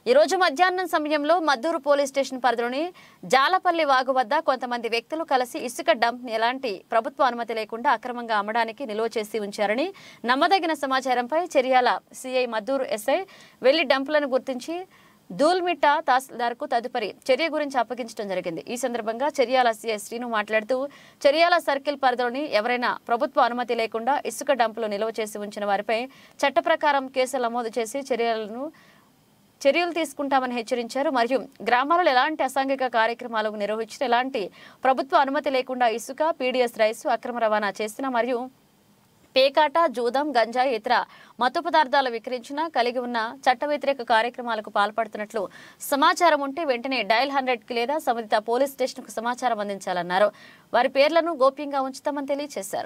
ఈ రోజు మధ్యాహ్నం సమయంలో మద్దూరు పోలీస్ స్టేషన్ పరిధిలోని జాలపల్లి వాగు వద్ద కొంతమంది వ్యక్తులు కలిసి ఇసుక డంప్ ఎలాంటి ప్రభుత్వ అనుమతి లేకుండా అక్రమంగా అమ్మడానికి నిల్వ చేసి ఉంచారని నమ్మదగిన సమాచారంపై చర్యాల సిఐ మద్దూరు ఎస్ఐ వెళ్లి డంపులను గుర్తించి దూల్మిట్ట తహసీల్దార్కు తదుపరి చర్య గురించి అప్పగించడం జరిగింది। ఈ సందర్భంగా చర్యాల సిఐ శ్రీను మాట్లాడుతూ చర్యాల సర్కిల్ పరిధిలోని ఎవరైనా ప్రభుత్వ అనుమతి లేకుండా ఇసుక డంపులు నిల్వ చేసి ఉంచిన వారిపై చట్ట ప్రకారం కేసులు నమోదు చేసి చర్యలు తీసుకుంటామని హెచ్చరించారు। మరియు గ్రామాలలో ఎలాంటి అసాంఘిక కార్యక్రమాలు నిర్వహించిన ఎలాంటి ప్రభుత్వ అనుమతి లేకుండా ఇసుక పీడీఎస్ రైసు అక్రమ రవాణా చేసిన మరియు పేకాట జూదం గంజాయి ఇతర మత్తు పదార్థాలు విక్రయించిన కలిగి ఉన్న చట్ట వ్యతిరేక కార్యక్రమాలకు పాల్పడుతున్నట్లు సమాచారం ఉంటే వెంటనే డయల్ 100కి లేదా సంబంధిత పోలీస్ స్టేషన్కు సమాచారం అందించాలన్నారు। వారి పేర్లను గోప్యంగా ఉంచుతామని తెలియజేశారు।